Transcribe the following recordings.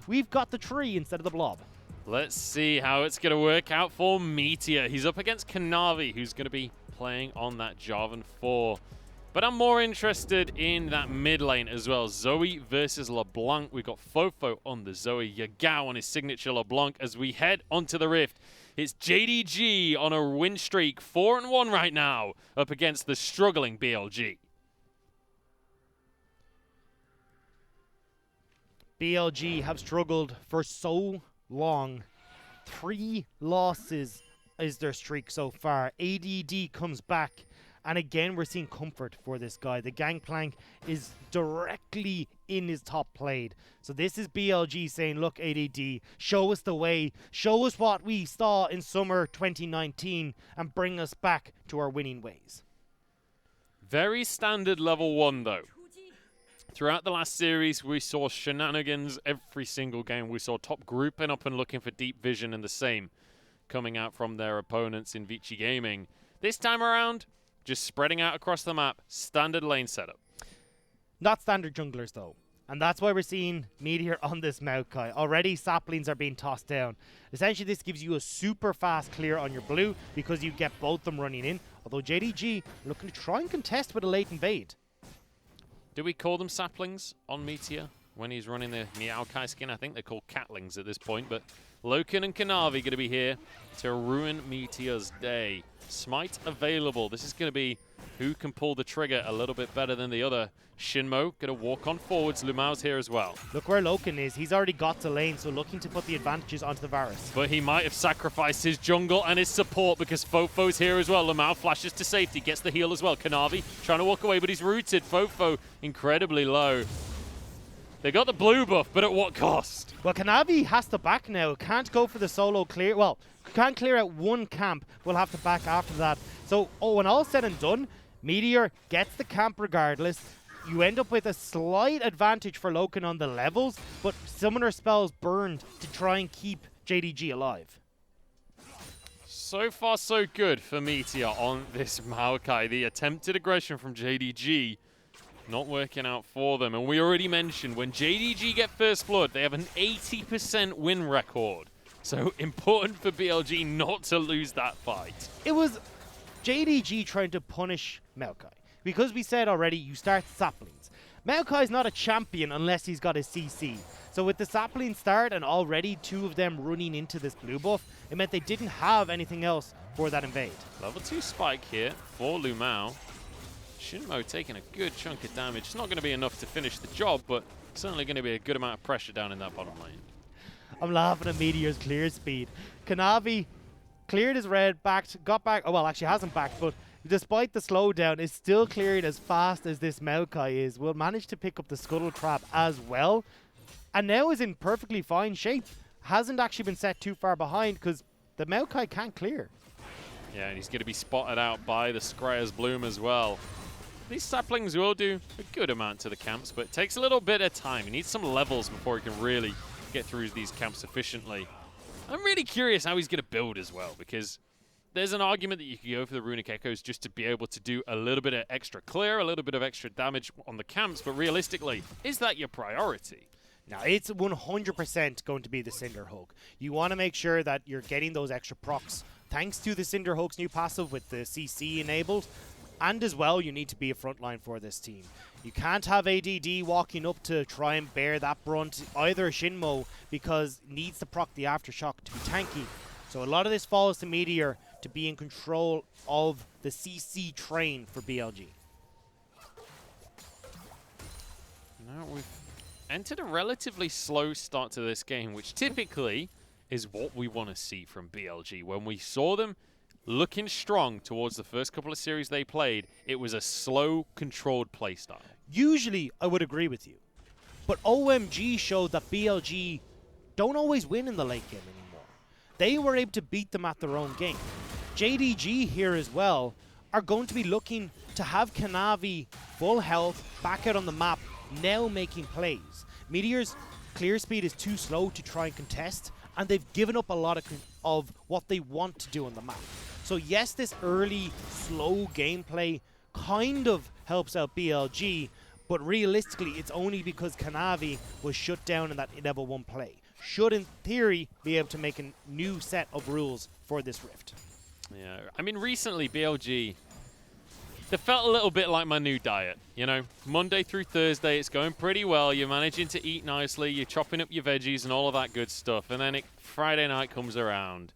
we've got the tree instead of the blob. Let's see how it's going to work out for Meteor. He's up against Kanavi, who's going to be playing on that Jarvan 4. But I'm more interested in that mid lane as well. Zoe versus LeBlanc. We've got Fofo on the Zoe, Yagao on his signature LeBlanc as we head onto the Rift. It's JDG on a win streak, 4-1 right now, up against the struggling BLG. BLG have struggled for so long. 3 losses is their streak so far. ADD comes back, and again we're seeing comfort for this guy. The gangplank is directly in his top plate. So this is BLG saying, look, ADD, show us the way, show us what we saw in summer 2019 and bring us back to our winning ways. Very standard level 1 though. Throughout the last series, we saw shenanigans every single game. We saw top grouping up and looking for deep vision and the same coming out from their opponents in Vici Gaming. This time around, just spreading out across the map, standard lane setup. Not standard junglers though. And that's why we're seeing Meteor on this Maokai. Already saplings are being tossed down. Essentially this gives you a super fast clear on your blue because you get both them running in. Although JDG looking to try and contest with a late invade. Do we call them saplings on Meteor when he's running the Meowkai skin? I think they're called catlings at this point, but Loken and Kanavi going to be here to ruin Meteor's day. Smite available. This is going to be who can pull the trigger a little bit better than the other. Shinmo going to walk on forwards. Lumao's here as well. Look where Loken is. He's already got the lane, so looking to put the advantages onto the Varus. But he might have sacrificed his jungle and his support because Fofo's here as well. Lumao flashes to safety, gets the heal as well. Kanavi trying to walk away, but he's rooted. Fofo incredibly low. They got the blue buff, but at what cost? Well, Kanavi has to back now. Can't go for the solo clear. Well, can't clear out one camp. We'll have to back after that. So, when all said and done, Meteor gets the camp regardless. You end up with a slight advantage for Loken on the levels, but summoner spells burned to try and keep JDG alive. So far, so good for Meteor on this Maokai. The attempted aggression from JDG not working out for them. And we already mentioned when JDG get first blood, they have an 80% win record. So important for BLG not to lose that fight. It was JDG trying to punish Maokai. Because we said already, you start saplings. Maokai's not a champion unless he's got a CC. So with the sapling start and already 2 of them running into this blue buff, it meant they didn't have anything else for that invade. Level 2 spike here for Lumao. Shinmo taking a good chunk of damage. It's not going to be enough to finish the job, but certainly going to be a good amount of pressure down in that bottom lane. I'm laughing at Meteor's clear speed. Kanavi cleared his red, backed, got back. Oh, well, actually hasn't backed, but despite the slowdown, is still clearing as fast as this Maokai is. Will manage to pick up the Scuttle Trap as well. And now is in perfectly fine shape. Hasn't actually been set too far behind because the Maokai can't clear. Yeah, and he's going to be spotted out by the Scryer's Bloom as well. These saplings will do a good amount to the camps, but it takes a little bit of time. He needs some levels before he can really get through these camps efficiently. I'm really curious how he's going to build as well, because there's an argument that you could go for the Runic Echoes just to be able to do a little bit of extra clear, a little bit of extra damage on the camps, but realistically, is that your priority? Now, it's 100% going to be the Cinder Hulk. You want to make sure that you're getting those extra procs. Thanks to the Cinder Hulk's new passive with the CC enabled, and as well, you need to be a frontline for this team. You can't have ADD walking up to try and bear that brunt, either Shinmo, because it needs to proc the Aftershock to be tanky. So a lot of this falls to Meteor to be in control of the CC train for BLG. Now we've entered a relatively slow start to this game, which typically is what we want to see from BLG. When we saw them looking strong towards the first couple of series they played, it was a slow, controlled playstyle. Usually, I would agree with you. But OMG showed that BLG don't always win in the late game anymore. They were able to beat them at their own game. JDG here as well are going to be looking to have Kanavi full health, back out on the map, now making plays. Meteor's clear speed is too slow to try and contest, and they've given up a lot of what they want to do on the map. So yes, this early, slow gameplay kind of helps out BLG, But realistically, it's only because Kanavi was shut down in that level 1 play. Should, in theory, be able to make a new set of rules for this Rift. Yeah, I mean, recently, BLG, they felt a little bit like my new diet, you know? Monday through Thursday, it's going pretty well. You're managing to eat nicely. You're chopping up your veggies and all of that good stuff. And then Friday night comes around.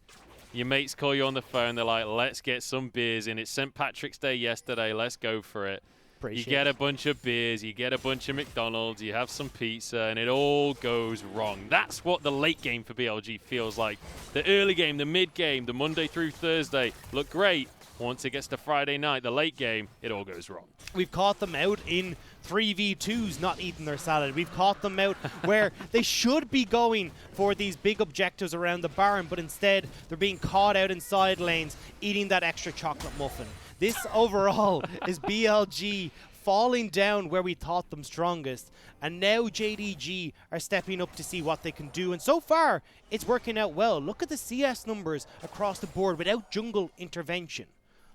Your mates call you on the phone. They're like, let's get some beers in. It's St. Patrick's Day yesterday. Let's go for it. You get a bunch of beers, you get a bunch of McDonald's, you have some pizza, and it all goes wrong. That's what the late game for BLG feels like. The early game, the mid game, the Monday through Thursday look great. Once it gets to Friday night, the late game, it all goes wrong. We've caught them out in 3v2s not eating their salad. We've caught them out where they should be going for these big objectives around the barn, but instead they're being caught out in side lanes eating that extra chocolate muffin. This overall is BLG falling down where we thought them strongest, and now JDG are stepping up to see what they can do, and so far it's working out well. Look at the CS numbers across the board without jungle intervention.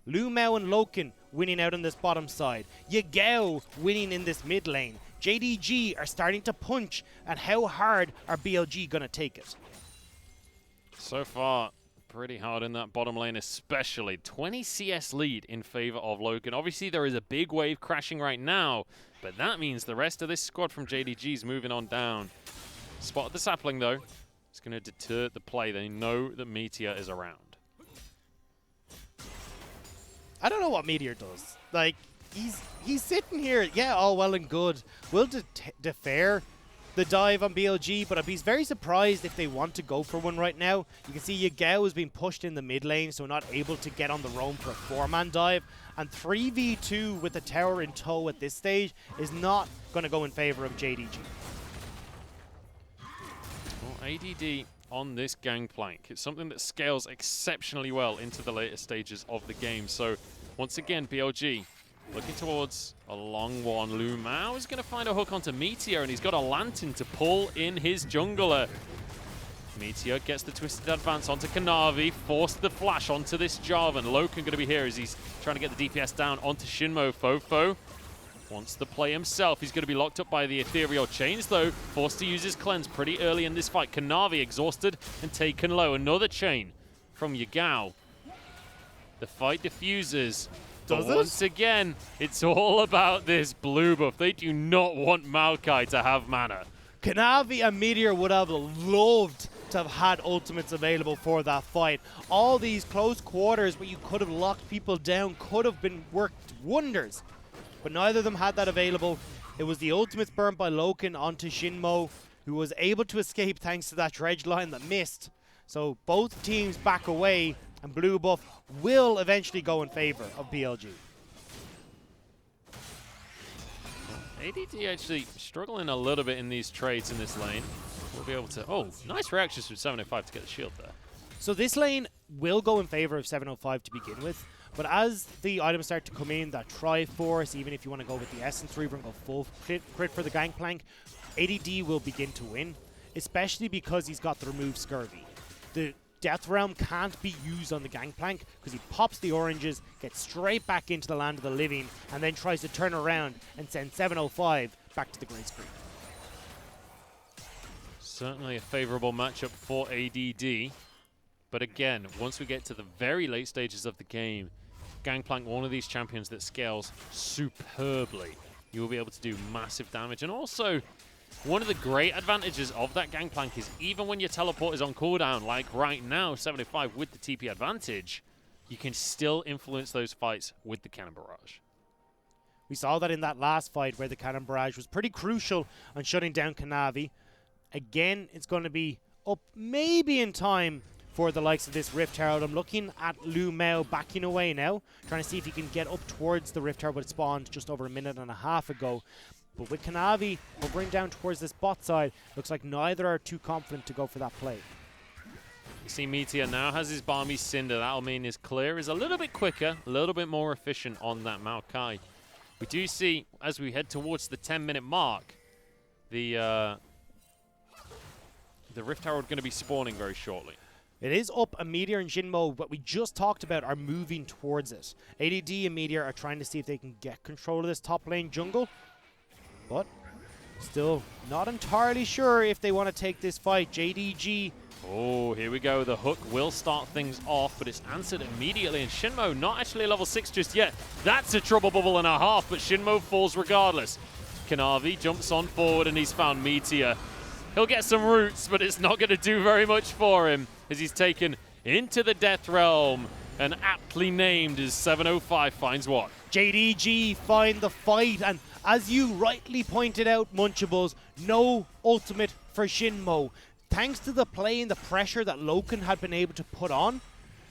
Lumao and Loken winning out on this bottom side. Yagao winning in this mid lane. JDG are starting to punch, and how hard are BLG going to take it? So far, pretty hard in that bottom lane, especially. 20 CS lead in favor of Loken. Obviously, there is a big wave crashing right now, but that means the rest of this squad from JDG is moving on down. Spotted the sapling, though. It's going to deter the play. They know that Meteor is around. I don't know what Meteor does. Like, he's sitting here, yeah, all well and good. We'll defer the dive on BLG, but I'd be very surprised if they want to go for one right now. You can see Yagao has been pushed in the mid lane, so not able to get on the roam for a 4-man dive. And 3v2 with the tower in tow at this stage is not going to go in favor of JDG. Well, ADD on this gangplank. It's something that scales exceptionally well into the later stages of the game. So once again, BLG looking towards a long one. Lumao is going to find a hook onto Meteor, and he's got a lantern to pull in his jungler. Meteor gets the twisted advance onto Kanavi, forced the flash onto this Jarvan. Loken going to be here as he's trying to get the DPS down onto Shinmo. Fofo wants to play himself. He's going to be locked up by the ethereal chains, though. Forced to use his cleanse pretty early in this fight. Kanavi exhausted and taken low. Another chain from Yagao. The fight diffuses. But once again, it's all about this blue buff. They do not want Maokai to have mana. Kanavi and Meteor would have loved to have had ultimates available for that fight. All these close quarters where you could have locked people down could have been worked wonders. But neither of them had that available. It was the ultimates burnt by Loken onto Shinmo, who was able to escape thanks to that dredge line that missed. So both teams back away, and blue buff will eventually go in favor of BLG. ADD actually struggling a little bit in these trades in this lane. We'll be able to... Oh, nice reactions from 705 to get the shield there. So this lane will go in favor of 705 to begin with. But as the items start to come in, that Triforce, even if you want to go with the Essence Reaver and go full crit for the Gangplank, ADD will begin to win, especially because he's got the remove Scurvy. The Death Realm can't be used on the Gangplank because he pops the oranges, gets straight back into the land of the living, and then tries to turn around and send 705 back to the green screen. Certainly a favorable matchup for ADD. But again, once we get to the very late stages of the game, Gangplank, one of these champions that scales superbly. You will be able to do massive damage. And also, one of the great advantages of that Gangplank is even when your teleport is on cooldown, like right now, 75 with the TP advantage, you can still influence those fights with the Cannon Barrage. We saw that in that last fight where the Cannon Barrage was pretty crucial on shutting down Kanavi. Again, it's going to be up maybe in time for the likes of this Rift Herald. I'm looking at Lumao backing away now, trying to see if he can get up towards the Rift Herald, but it spawned just over a minute and a half ago. But with Kanavi hovering down towards this bot side, looks like neither are too confident to go for that play. You see Meteor now has his Barmy Cinder. That'll mean his clear is a little bit quicker, a little bit more efficient on that Maokai. We do see, as we head towards the 10-minute mark, the Rift Herald going to be spawning very shortly. It is up, and Meteor and Jinmo, what we just talked about, are moving towards it. ADD and Meteor are trying to see if they can get control of this top lane jungle. But still not entirely sure if they want to take this fight. JDG. Oh, here we go. The hook will start things off, but it's answered immediately. And Shinmo not actually level 6 just yet. That's a trouble bubble and a half, but Shinmo falls regardless. Kanavi jumps on forward and he's found Meteor. He'll get some roots, but it's not going to do very much for him as he's taken into the Death Realm and aptly named as 705 finds what? JDG find the fight, and as you rightly pointed out, Munchables, no ultimate for Shinmo. Thanks to the play and the pressure that Loken had been able to put on,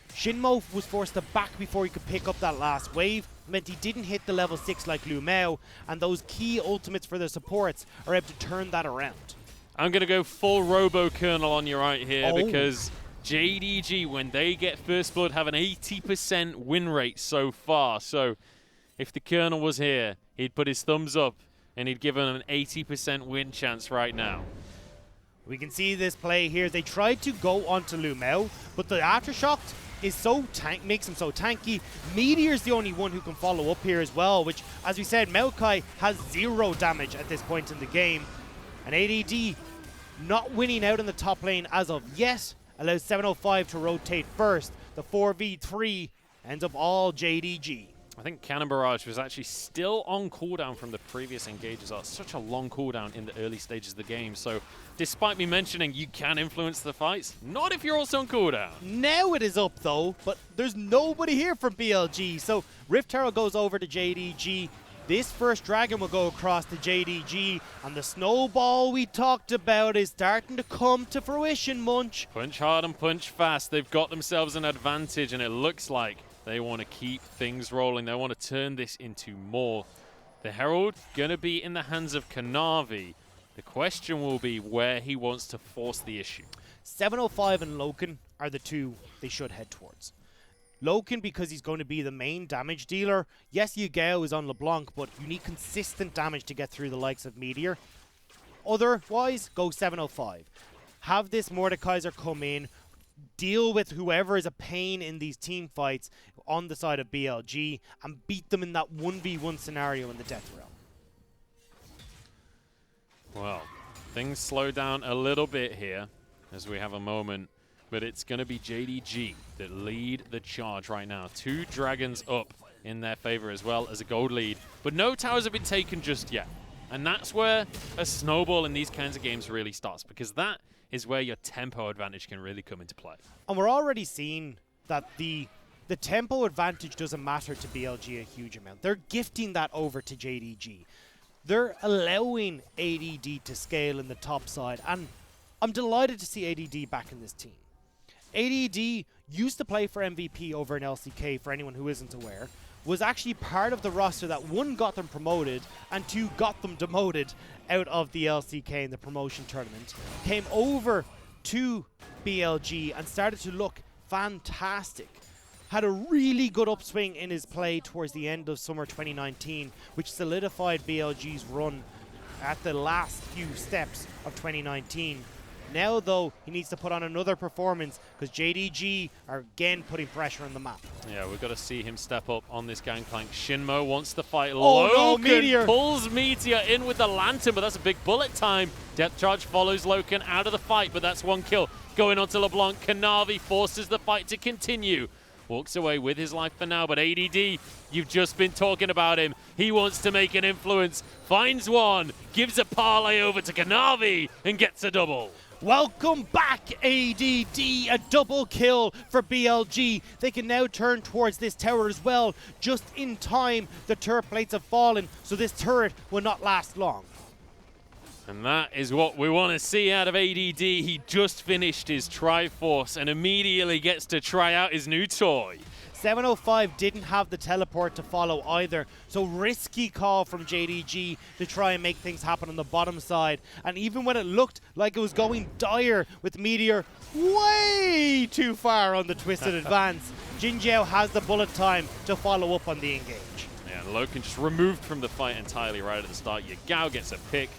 Shinmo was forced to back before he could pick up that last wave. Meant he didn't hit the level 6 like Lumeo, and those key ultimates for the supports are able to turn that around. I'm going to go full Robo Colonel on you right here because JDG, when they get First Blood, have an 80% win rate so far. So if the Colonel was here, he'd put his thumbs up and he'd give him an 80% win chance right now. We can see this play here. They tried to go onto Lumeo, but the Aftershock is makes him so tanky. Meteor's the only one who can follow up here as well, which, as we said, Maokai has 0 damage at this point in the game. And ADD not winning out in the top lane as of yet, allows 705 to rotate first. The 4v3 ends up all JDG. I think Cannon Barrage was actually still on cooldown from the previous engages. Oh, such a long cooldown in the early stages of the game. So despite me mentioning you can influence the fights, not if you're also on cooldown. Now it is up though, but there's nobody here from BLG. So Rift Herald goes over to JDG. This first dragon will go across to JDG, and the snowball we talked about is starting to come to fruition, Munch. Punch hard and punch fast. They've got themselves an advantage, and it looks like they want to keep things rolling. They want to turn this into more. The Herald going to be in the hands of Kanavi. The question will be where he wants to force the issue. 705 and Loken are the two they should head towards. Loken, because he's going to be the main damage dealer. Yes, Yugao is on LeBlanc, but you need consistent damage to get through the likes of Meteor. Otherwise, go 705. Have this Mordekaiser come in, deal with whoever is a pain in these team fights on the side of BLG, and beat them in that 1v1 scenario in the Death Realm. Well, things slow down a little bit here as we have a moment, but it's going to be JDG that lead the charge right now. 2 dragons up in their favor as well as a gold lead, but no towers have been taken just yet. And that's where a snowball in these kinds of games really starts, because that is where your tempo advantage can really come into play. And we're already seeing that the tempo advantage doesn't matter to BLG a huge amount. They're gifting that over to JDG. They're allowing ADD to scale in the top side, and I'm delighted to see ADD back in this team. ADD used to play for MVP over in LCK, for anyone who isn't aware, was actually part of the roster that 1 got them promoted and 2 got them demoted out of the LCK in the promotion tournament. Came over to BLG and started to look fantastic. Had a really good upswing in his play towards the end of summer 2019, which solidified BLG's run at the last few steps of 2019. Now, though, he needs to put on another performance because JDG are again putting pressure on the map. Yeah, we've got to see him step up on this gangplank. Shinmo wants to fight. Oh, no, Loken Meteor pulls Meteor in with the lantern, but that's a big bullet time. Depth charge follows Loken out of the fight, but that's 1 kill. Going on to LeBlanc, Kanavi forces the fight to continue. Walks away with his life for now, but ADD, you've just been talking about him. He wants to make an influence, finds one, gives a parlay over to Kanavi, and gets a double. Welcome back, ADD. A double kill for BLG. They can now turn towards this tower as well. Just in time, the turret plates have fallen, so this turret will not last long. And that is what we want to see out of ADD. He just finished his Triforce and immediately gets to try out his new toy. 705 didn't have the teleport to follow either, so risky call from JDG to try and make things happen on the bottom side. And even when it looked like it was going dire with Meteor way too far on the twisted advance, Jinjiao has the bullet time to follow up on the engage. Yeah, Loken just removed from the fight entirely right at the start. Yagao gets a pick,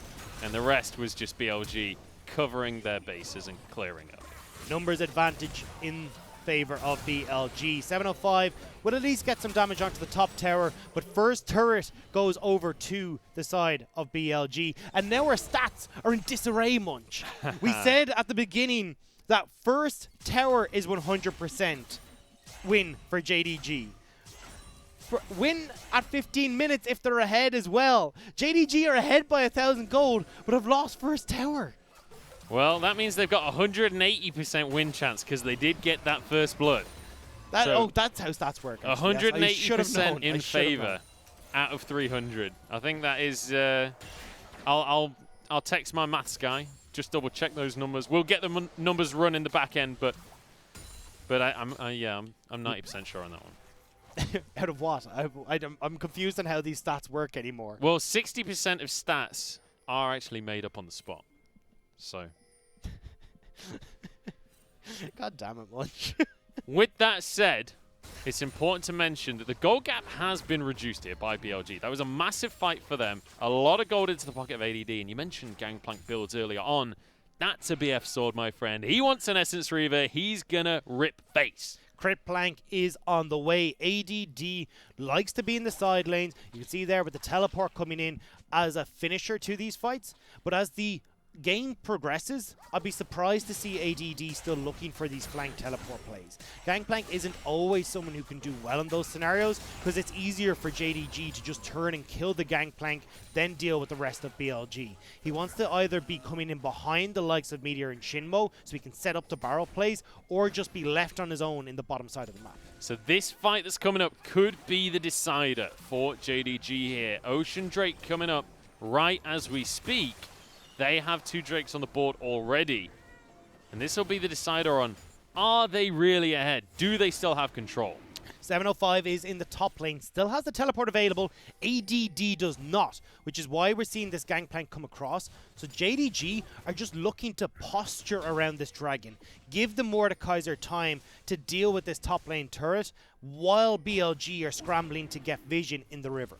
and the rest was just BLG covering their bases and clearing up. Numbers advantage in favor of BLG. 705 will at least get some damage onto the top tower, but first turret goes over to the side of BLG. And now our stats are in disarray, Munch. We said at the beginning that first tower is 100% win for JDG. Win at 15 minutes if they're ahead as well. JDG are ahead by 1,000 gold, but have lost first tower. Well, that means they've got 180% win chance because they did get that first blood. Oh, that's how stats work. 180% in favor out of 300. I think that is. I'll text my maths guy. Just double check those numbers. We'll get the numbers run in the back end, but I'm 90% sure on that one. Out of what? I'm confused on how these stats work anymore. Well, 60% of stats are actually made up on the spot. So. God damn it, Munch. With that said, it's important to mention that the gold gap has been reduced here by BLG. That was a massive fight for them. A lot of gold into the pocket of ADD, and you mentioned Gangplank builds earlier on. That's a BF sword, my friend. He wants an Essence Reaver. He's gonna rip face. Crit Plank is on the way. ADD likes to be in the side lanes. You can see there with the teleport coming in as a finisher to these fights. But as the game progresses, I'd be surprised to see ADD still looking for these flank teleport plays. Gangplank isn't always someone who can do well in those scenarios because it's easier for JDG to just turn and kill the Gangplank, then deal with the rest of BLG. He wants to either be coming in behind the likes of Meteor and Shinmo so he can set up the barrel plays, or just be left on his own in the bottom side of the map. So this fight that's coming up could be the decider for JDG here. Ocean Drake coming up right as we speak. They have 2 Drakes on the board already. And this will be the decider on, are they really ahead? Do they still have control? 705 is in the top lane, still has the teleport available. ADD does not, which is why we're seeing this Gangplank come across. So JDG are just looking to posture around this dragon, give the Mordekaiser time to deal with this top lane turret, while BLG are scrambling to get vision in the river.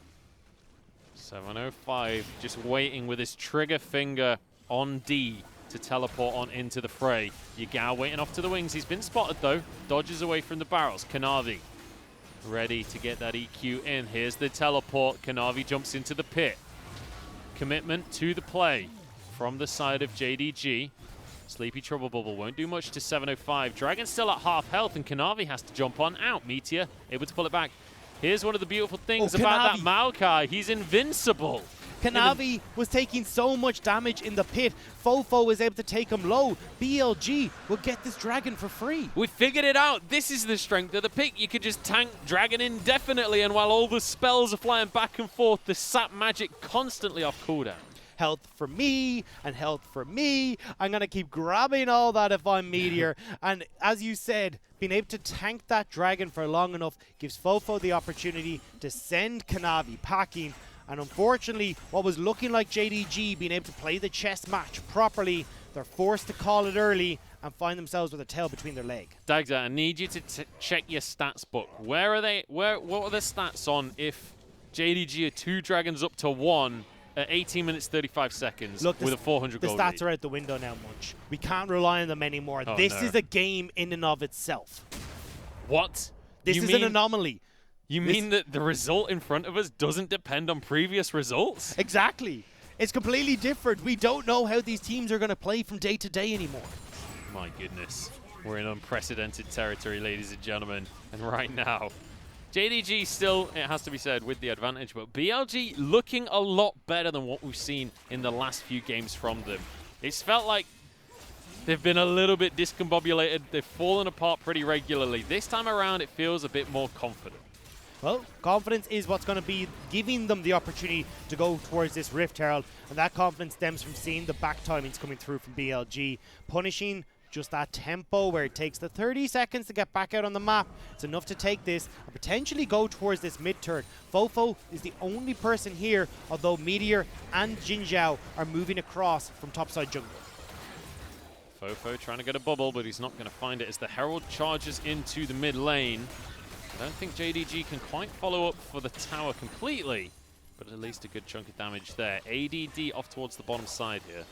705 just waiting with his trigger finger on D to teleport on into the fray. Yagao waiting off to the wings. He's been spotted though. Dodges away from the barrels. Kanavi ready to get that EQ in. Here's the teleport. Kanavi jumps into the pit. Commitment to the play from the side of JDG. Sleepy Trouble Bubble won't do much to 705. Dragon's still at half health and Kanavi has to jump on out. Meteor able to pull it back. Here's one of the beautiful things about that Maokai. He's invincible. Kanavi was taking so much damage in the pit. Fofo was able to take him low. BLG will get this dragon for free. We figured it out. This is the strength of the pick. You could just tank dragon indefinitely, and while all the spells are flying back and forth, the sap magic constantly off cooldown. Health for me and health for me. I'm going to keep grabbing all that if I'm Meteor. And as you said, being able to tank that dragon for long enough gives Fofo the opportunity to send Kanavi packing. And unfortunately, what was looking like JDG being able to play the chess match properly, they're forced to call it early and find themselves with a tail between their leg. Dagza, I need you to check your stats book. Where are they? What are the stats on if JDG are 2 dragons up to 1 at 18 minutes 35 seconds with a 400 gold The stats lead? are out the window now, Munch. We can't rely on them anymore. Oh, this no. is a game in and of itself. What? This is an anomaly. You mean that the result in front of us doesn't depend on previous results? Exactly. It's completely different. We don't know how these teams are going to play from day to day anymore. My goodness. We're in unprecedented territory, ladies and gentlemen. And right now, JDG still, it has to be said, with the advantage, but BLG looking a lot better than what we've seen in the last few games from them. It's felt like they've been a little bit discombobulated. They've fallen apart pretty regularly. This time around, it feels a bit more confident. Well, confidence is what's going to be giving them the opportunity to go towards this Rift Herald, and that confidence stems from seeing the back timings coming through from BLG, punishing just that tempo where it takes the 30 seconds to get back out on the map. It's enough to take this and potentially go towards this mid-turn. Fofo is the only person here, although Meteor and Jinzhao are moving across from topside jungle. Fofo trying to get a bubble, but he's not going to find it as the Herald charges into the mid lane. I don't think JDG can quite follow up for the tower completely, but at least a good chunk of damage there. ADD off towards the bottom side here.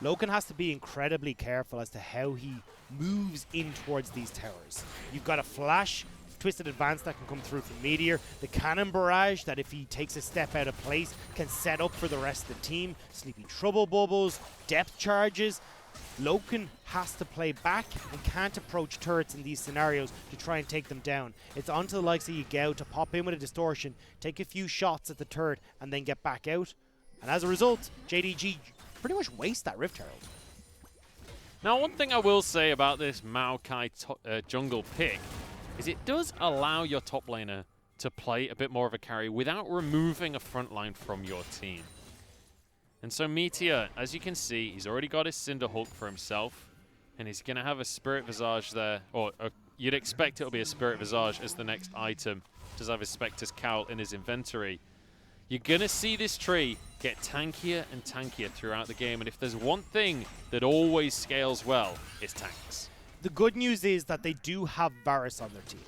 Loken has to be incredibly careful as to how he moves in towards these towers. You've got a flash, twisted advance that can come through from Meteor, the cannon barrage that if he takes a step out of place can set up for the rest of the team, sleepy trouble bubbles, depth charges. Loken has to play back and can't approach turrets in these scenarios to try and take them down. It's onto the likes of Yagao to pop in with a distortion, take a few shots at the turret and then get back out. And as a result, JDG pretty much waste that Rift Herald. Now, one thing I will say about this Maokai jungle pick is it does allow your top laner to play a bit more of a carry without removing a front line from your team. And so Meteor, as you can see, he's already got his Cinder Hulk for himself, and he's going to have a Spirit Visage there, or you'd expect it'll be a Spirit Visage as the next item. Does have his Spectre's Cowl in his inventory. You're going to see this tree get tankier and tankier throughout the game, and if there's one thing that always scales well, it's tanks. The good news is that they do have Varus on their team.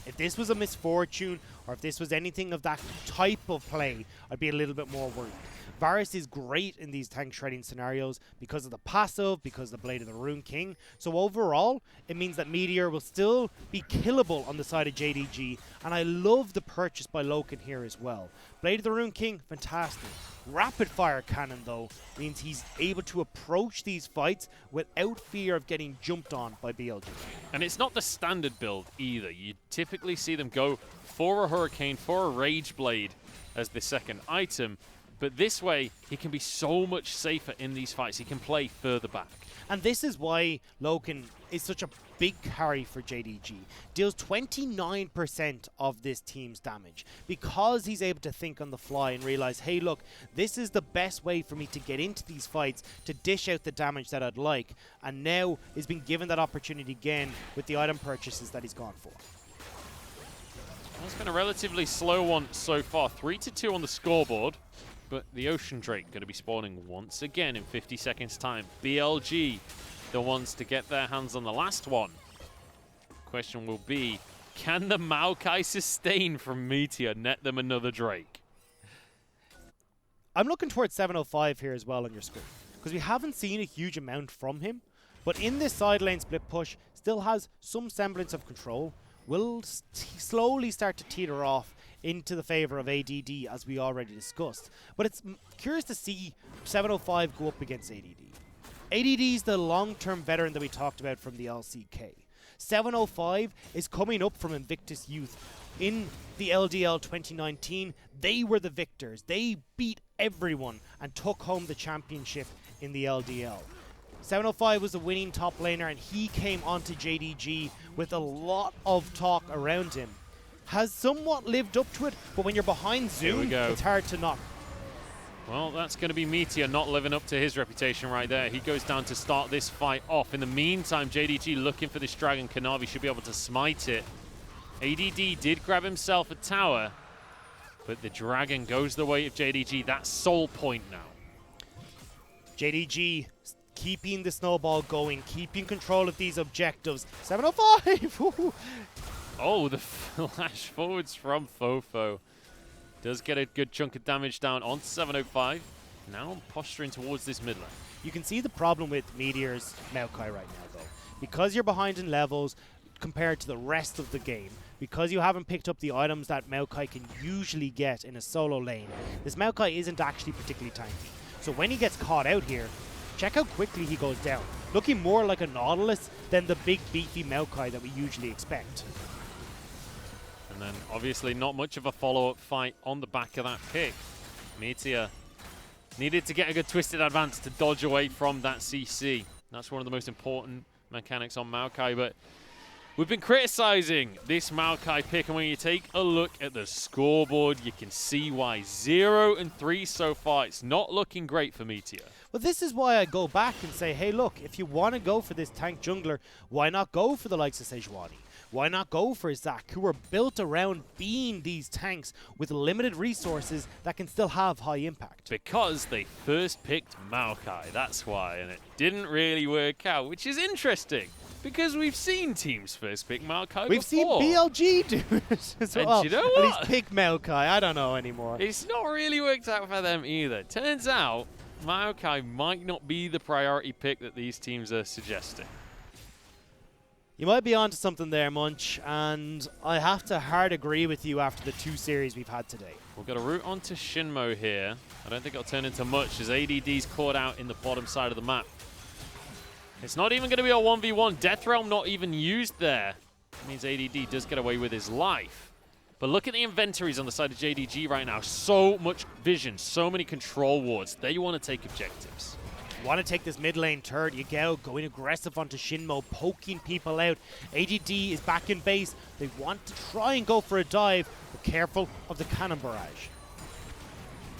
If this was a misfortune, or if this was anything of that type of play, I'd be a little bit more worried. Varus is great in these tank shredding scenarios because of the passive, because of the Blade of the Rune King. So overall, it means that Meteor will still be killable on the side of JDG, and I love the purchase by Loken here as well. Blade of the Rune King, fantastic. Rapid fire cannon though means he's able to approach these fights without fear of getting jumped on by BLG. And it's not the standard build either. You typically see them go for a Hurricane, for a Rage Blade as the second item. But this way, he can be so much safer in these fights. He can play further back. And this is why Loken is such a big carry for JDG. Deals 29% of this team's damage because he's able to think on the fly and realize, hey, look, this is the best way for me to get into these fights to dish out the damage that I'd like. And now he's been given that opportunity again with the item purchases that he's gone for. Well, it's been a relatively slow one so far. 3-2 on the scoreboard. But the Ocean Drake going to be spawning once again in 50 seconds time. BLG, the ones to get their hands on the last one. Question will be, can the Maokai sustain from Meteor net them another Drake? I'm looking towards 705 here as well on your screen, because we haven't seen a huge amount from him. But in this side lane split push, still has some semblance of control. Will slowly start to teeter off into the favor of ADD, as we already discussed. But it's curious to see 705 go up against ADD. ADD is the long-term veteran that we talked about from the LCK. 705 is coming up from Invictus Youth. In the LDL 2019, they were the victors. They beat everyone and took home the championship in the LDL. 705 was a winning top laner, and he came onto JDG with a lot of talk around him. Has somewhat lived up to it, but when you're behind Zoom, it's hard to not. Well, that's going to be Meteor not living up to his reputation right there. He goes down to start this fight off. In the meantime, JDG looking for this Dragon. Kanavi should be able to smite it. ADD did grab himself a tower, but the Dragon goes the way of JDG. That's soul point now. JDG keeping the snowball going, keeping control of these objectives. 705! Oh, the flash forwards from Fofo. Does get a good chunk of damage down onto 705. Now posturing towards this mid lane. You can see the problem with Meteor's Maokai right now, though. Because you're behind in levels compared to the rest of the game, because you haven't picked up the items that Maokai can usually get in a solo lane, this Maokai isn't actually particularly tanky. So when he gets caught out here, check how quickly he goes down. Looking more like a Nautilus than the big beefy Maokai that we usually expect. And then obviously not much of a follow-up fight on the back of that pick. Meteor needed to get a good twisted advance to dodge away from that CC. That's one of the most important mechanics on Maokai, but we've been criticizing this Maokai pick, and when you take a look at the scoreboard, you can see why. 0-3 so far. It's not looking great for Meteor. Well, this is why I go back and say, hey, look, if you want to go for this tank jungler, why not go for the likes of Sejuani? Why not go for Zac, who are built around being these tanks with limited resources that can still have high impact? Because they first picked Maokai, that's why, and it didn't really work out, which is interesting, because we've seen teams first pick Maokai We've before. seen BLG do it as well. And you know what? At least pick Maokai, I don't know anymore. It's not really worked out for them either. Turns out, Maokai might not be the priority pick that these teams are suggesting. You might be onto something there, Munch, and I have to hard agree with you after the 2 series we've had today. We've got a route onto Shinmo here. I don't think it'll turn into much as ADD's caught out in the bottom side of the map. It's not even going to be a 1v1. Death Realm not even used there. That means ADD does get away with his life. But look at the inventories on the side of JDG right now. So much vision, so many control wards. They want to take objectives. Want to take this mid lane turret. Yagao going aggressive onto Shinmo, poking people out. ADD is back in base. They want to try and go for a dive, but careful of the cannon barrage.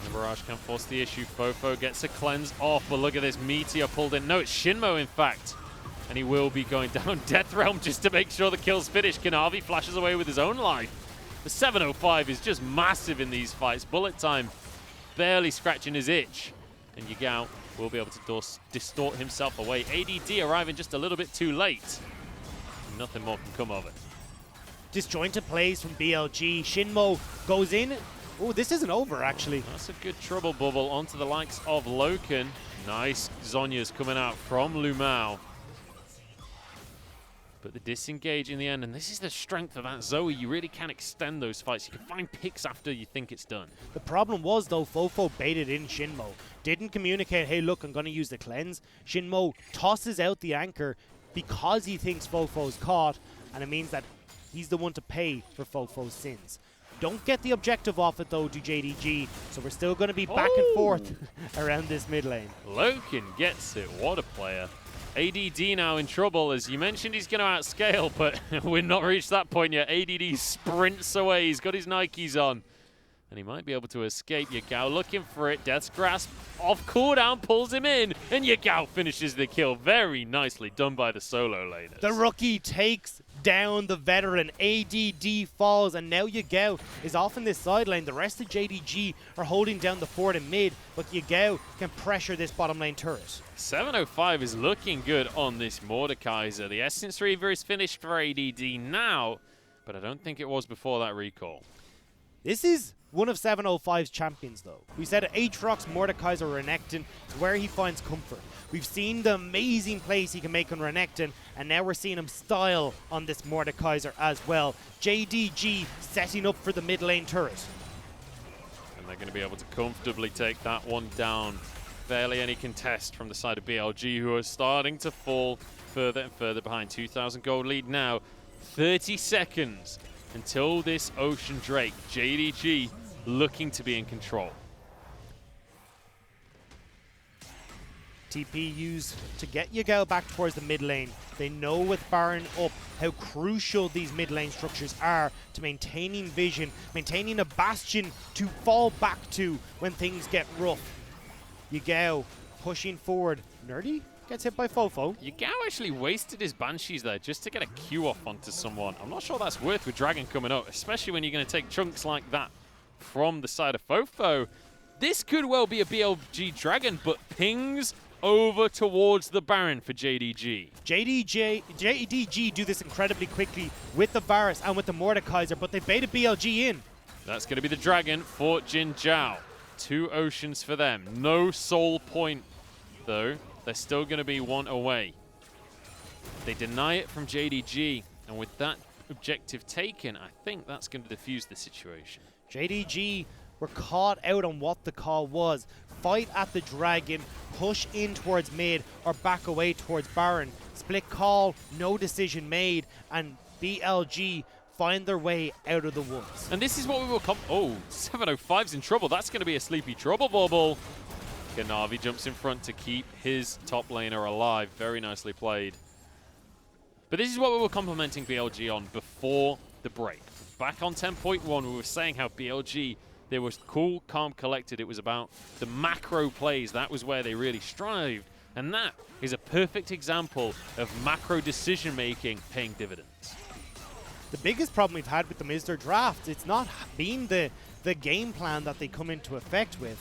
The barrage can force the issue. Fofo gets a cleanse off, but look at this Meteor pulled in. No, it's Shinmo, in fact. And he will be going down Death Realm just to make sure the kill's finished. Kanavi flashes away with his own life. The 705 is just massive in these fights. Bullet time barely scratching his itch. And Yagao will be able to distort himself away. ADD arriving just a little bit too late. Nothing more can come of it. Disjointed plays from BLG. Shinmo goes in. Oh, this isn't over, actually. That's a good trouble bubble onto the likes of Loken. Nice Zonya's coming out from Lumao. But the disengage in the end, and this is the strength of that Zoe. You really can extend those fights. You can find picks after you think it's done. The problem was, though, Fofo baited in Shinmo. Didn't communicate, hey, look, I'm going to use the cleanse. Shinmo tosses out the anchor because he thinks Fofo's caught, and it means that he's the one to pay for Fofo's sins. Don't get the objective off it, though, to JDG, so we're still going to be back and forth around this mid lane. Loken gets it. What a player. ADD now in trouble. As you mentioned, he's going to outscale, but we've not reached that point yet. ADD sprints away. He's got his Nikes on. And he might be able to escape. Yagao looking for it. Death's Grasp off cooldown, pulls him in, and Yagao finishes the kill. Very nicely done by the solo laners. The rookie takes down the veteran. ADD falls, and now Yagao is off in this side lane. The rest of JDG are holding down the fort in mid, but Yagao can pressure this bottom lane turret. 705 is looking good on this Mordekaiser. The Essence Reaver is finished for ADD now, but I don't think it was before that recall. This is one of 705's champions, though. We said Aatrox, Mordekaiser, Renekton is where he finds comfort. We've seen the amazing plays he can make on Renekton, and now we're seeing him style on this Mordekaiser as well. JDG setting up for the mid lane turret. And they're going to be able to comfortably take that one down. Barely any contest from the side of BLG, who are starting to fall further and further behind. 2,000 gold lead now. 30 seconds until this Ocean Drake. JDG looking to be in control. TP used to get Yagao back towards the mid lane. They know with Baron up how crucial these mid lane structures are to maintaining vision, maintaining a bastion to fall back to when things get rough. Yagao pushing forward. Nerdy gets hit by Fofo. Yagao actually wasted his Banshees there just to get a Q off onto someone. I'm not sure that's worth with Dragon coming up, especially when you're going to take chunks like that from the side of Fofo. This could well be a BLG Dragon, but pings over towards the Baron for JDG. JDG do this incredibly quickly with the Varus and with the Mordekaiser, but they baited BLG in. That's going to be the Dragon for Jin Zhao. 2 oceans for them. No soul point, though. They're still going to be one away. They deny it from JDG, and with that objective taken, I think that's going to defuse the situation. JDG were caught out on what the call was. Fight at the Dragon, push in towards mid, or back away towards Baron. Split call, no decision made, and BLG find their way out of the woods. And this is what we will come. Oh, 705's in trouble. That's going to be a sleepy trouble bubble. Kanavi jumps in front to keep his top laner alive. Very nicely played. But this is what we were complimenting BLG on before the break. Back on 10.1, we were saying how BLG, they were cool, calm, collected. It was about the macro plays. That was where they really strived. And that is a perfect example of macro decision-making paying dividends. The biggest problem we've had with them is their draft. It's not been the game plan that they come into effect with.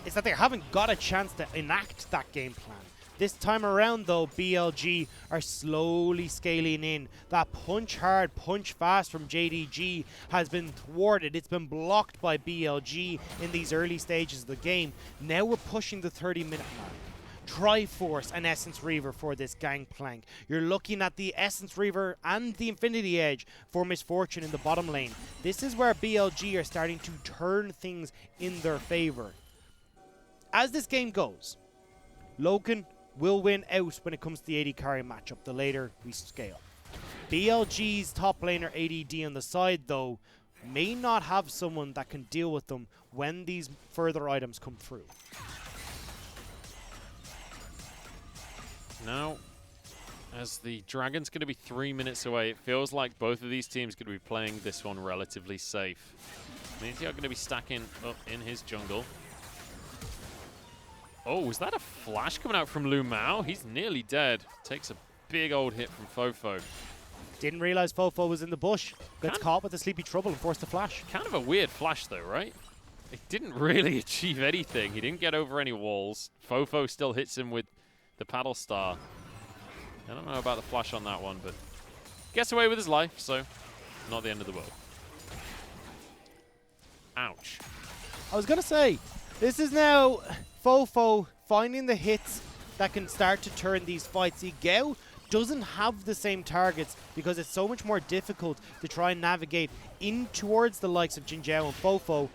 It's that they haven't got a chance to enact that game plan. This time around, though, BLG are slowly scaling in. That punch hard, punch fast from JDG has been thwarted. It's been blocked by BLG in these early stages of the game. Now we're pushing the 30-minute mark. Triforce and Essence Reaver for this Gangplank. You're looking at the Essence Reaver and the Infinity Edge for Misfortune in the bottom lane. This is where BLG are starting to turn things in their favor. As this game goes, Loken will win out when it comes to the AD carry matchup the later we scale. BLG's top laner ADD on the side, though, may not have someone that can deal with them when these further items come through. Now, as the Dragon's going to be 3 minutes away, it feels like both of these teams are going to be playing this one relatively safe. Meteor going to be stacking up in his jungle. Oh, was that a flash coming out from Lu Mao? He's nearly dead. Takes a big old hit from Fofo. Didn't realize Fofo was in the bush. Gets caught with the Sleepy Trouble and forced to flash. Kind of a weird flash though, right? It didn't really achieve anything. He didn't get over any walls. Fofo still hits him with the Paddle Star. I don't know about the flash on that one, but gets away with his life, so not the end of the world. Ouch. I was going to say, this is now Fofo finding the hits that can start to turn these fights. Yigao doesn't have the same targets because it's so much more difficult to try and navigate in towards the likes of Jin Zhao and Fofo,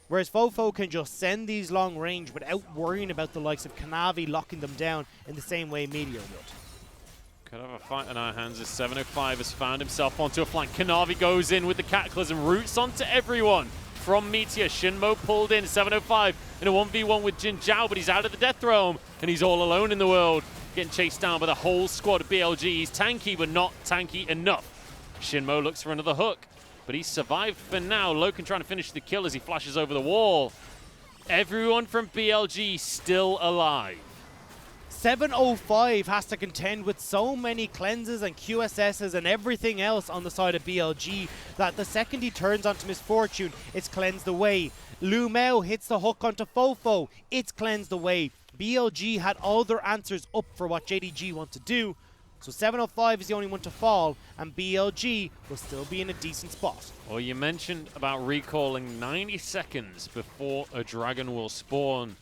whereas Fofo can just send these long range without worrying about the likes of Kanavi locking them down in the same way Meteor would. Could have a fight in our hands as 705 has found himself onto a flank. Kanavi goes in with the Cataclysm, roots onto everyone. From Meteor, Shinmo pulled in, 705 in a 1v1 with Jin Zhao, but he's out of the Death Realm, and he's all alone in the world, getting chased down by the whole squad of BLG. He's tanky, but not tanky enough. Shinmo looks for another hook, but he's survived for now. Loken trying to finish the kill as he flashes over the wall. Everyone from BLG still alive. 705 has to contend with so many cleanses and QSSs and everything else on the side of BLG that the second he turns onto Misfortune, it's cleansed away. Lu Mao hits the hook onto Fofo, it's cleansed away. BLG had all their answers up for what JDG want to do, so 705 is the only one to fall, and BLG will still be in a decent spot. Well, you mentioned about recalling 90 seconds before a dragon will spawn.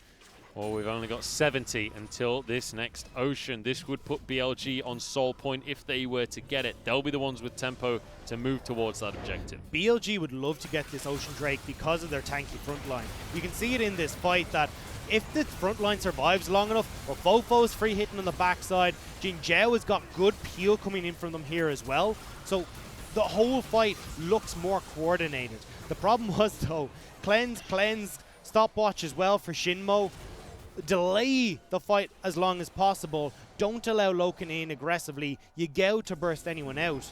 Well, we've only got 70 until this next Ocean. This would put BLG on Soul Point if they were to get it. They'll be the ones with tempo to move towards that objective. BLG would love to get this Ocean Drake because of their tanky front line. You can see it in this fight that if the front line survives long enough, or Fofo's free hitting on the backside, Jin Zhao has got good peel coming in from them here as well. So the whole fight looks more coordinated. The problem was, though, cleanse, stopwatch as well for Shinmo. Delay the fight as long as possible. Don't allow Loken in aggressively. Yigao to burst anyone out.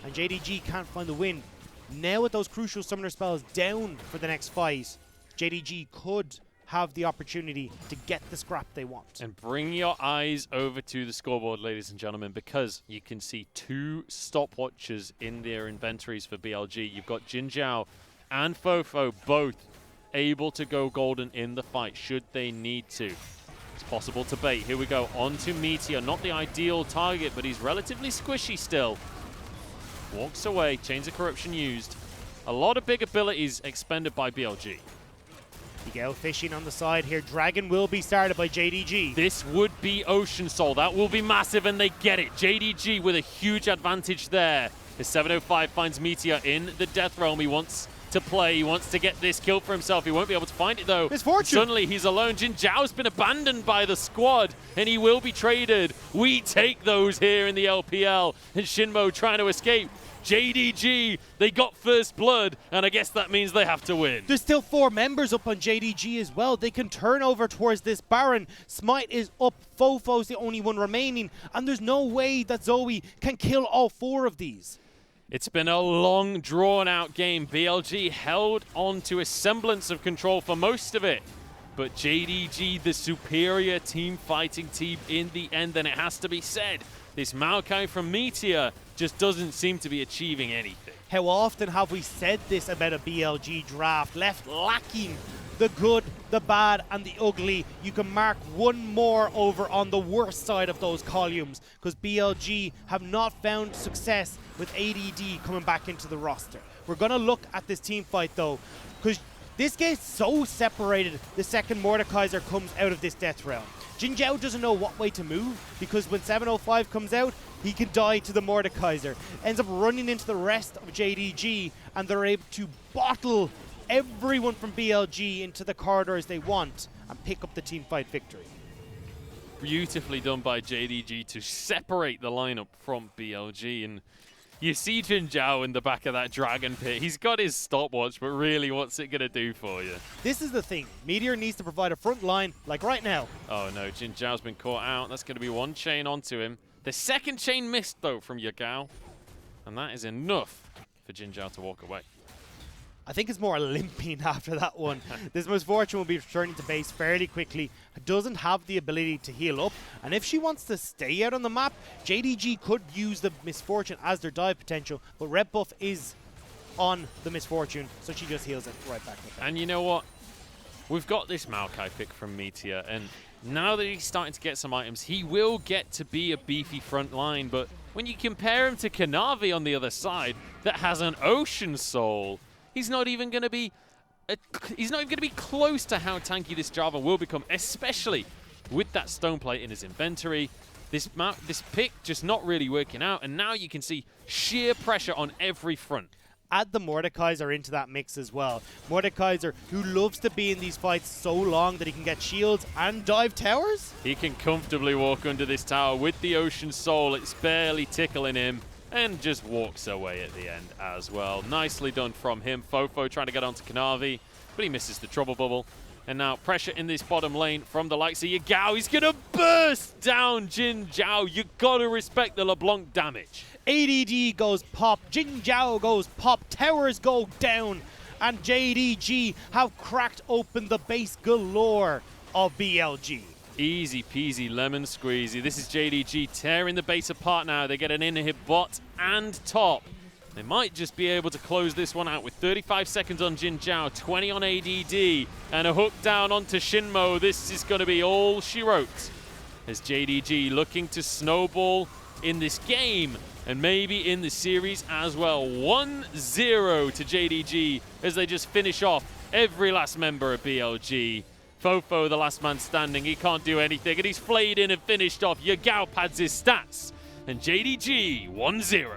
And JDG can't find the win. Now with those crucial summoner spells down for the next fight, JDG could have the opportunity to get the scrap they want. And bring your eyes over to the scoreboard, ladies and gentlemen, because you can see two stopwatches in their inventories for BLG. You've got Jin Zhao and Fofo both able to go golden in the fight should they need to. It's possible to bait. Here we go, on to Meteor. Not the ideal target, but he's relatively squishy still. Walks away, Chains of Corruption used. A lot of big abilities expended by BLG. Miguel fishing on the side here. Dragon will be started by JDG. This would be Ocean Soul. That will be massive, and they get it. JDG with a huge advantage there. The 705 finds Meteor in the Death Realm. He wants to play. He wants to get this kill for himself. He won't be able to find it, though. Misfortune. Suddenly, he's alone. Jin Zhao's been abandoned by the squad, and he will be traded. We take those here in the LPL, and Shinmo trying to escape. JDG, they got first blood, and I guess that means they have to win. There's still 4 members up on JDG as well. They can turn over towards this Baron. Smite is up. Fofo's the only one remaining, and there's no way that Zoe can kill all 4 of these. It's been a long, drawn-out game. BLG held on to a semblance of control for most of it. But JDG, the superior team fighting team in the end, and it has to be said, this Maokai from Meteor just doesn't seem to be achieving anything. How often have we said this about a BLG draft? Left lacking the good, the bad, and the ugly. You can mark one more over on the worst side of those columns, because BLG have not found success with ADD coming back into the roster. We're going to look at this team fight though, because this gets so separated the second Mordekaiser comes out of this death realm. Jin Zhao doesn't know what way to move, because when 705 comes out, he can die to the Mordekaiser. Ends up running into the rest of JDG, and they're able to bottle everyone from BLG into the corridors they want and pick up the team fight victory. Beautifully done by JDG to separate the lineup from BLG, and you see Jin Zhao in the back of that dragon pit. He's got his stopwatch, but really, what's it going to do for you? This is the thing. Meteor needs to provide a front line, like right now. Oh no, Jin Zhao's been caught out. That's going to be one chain onto him. The second chain missed, though, from Yagao. And that is enough for Jin Zhao to walk away. I think it's more limping after that one. This Misfortune will be returning to base fairly quickly. Doesn't have the ability to heal up. And if she wants to stay out on the map, JDG could use the Misfortune as their dive potential. But red buff is on the Misfortune, so she just heals it right back. And you know what? We've got this Maokai pick from Meteor, and now that he's starting to get some items, he will get to be a beefy front line. But when you compare him to Kanavi on the other side, that has an Ocean Soul, he's not even going to be close to how tanky this Java will become, especially with that stone plate in his inventory. This pick just not really working out, and now you can see sheer pressure on every front. Add the Mordekaiser into that mix as well. Mordekaiser, who loves to be in these fights so long that he can get shields and dive towers. He can comfortably walk under this tower with the Ocean Soul. It's barely tickling him, and just walks away at the end as well. Nicely done from him. Fofo trying to get onto Kanavi, but he misses the trouble bubble. And now pressure in this bottom lane from the likes of Yagao. He's going to burst down Jin Zhao. You got to respect the LeBlanc damage. ADD goes pop, Jin Zhao goes pop, towers go down, and JDG have cracked open the base galore of BLG. Easy peasy lemon squeezy. This is JDG tearing the base apart now. They get an inhib bot and top. They might just be able to close this one out with 35 seconds on Jin Zhao, 20 on ADD, and a hook down onto Shinmo. This is going to be all she wrote, as JDG looking to snowball in this game and maybe in the series as well. 1-0 to JDG as they just finish off every last member of BLG. Fofo, the last man standing, he can't do anything, and he's flayed in and finished off. Yagao pads his stats, and JDG 1-0.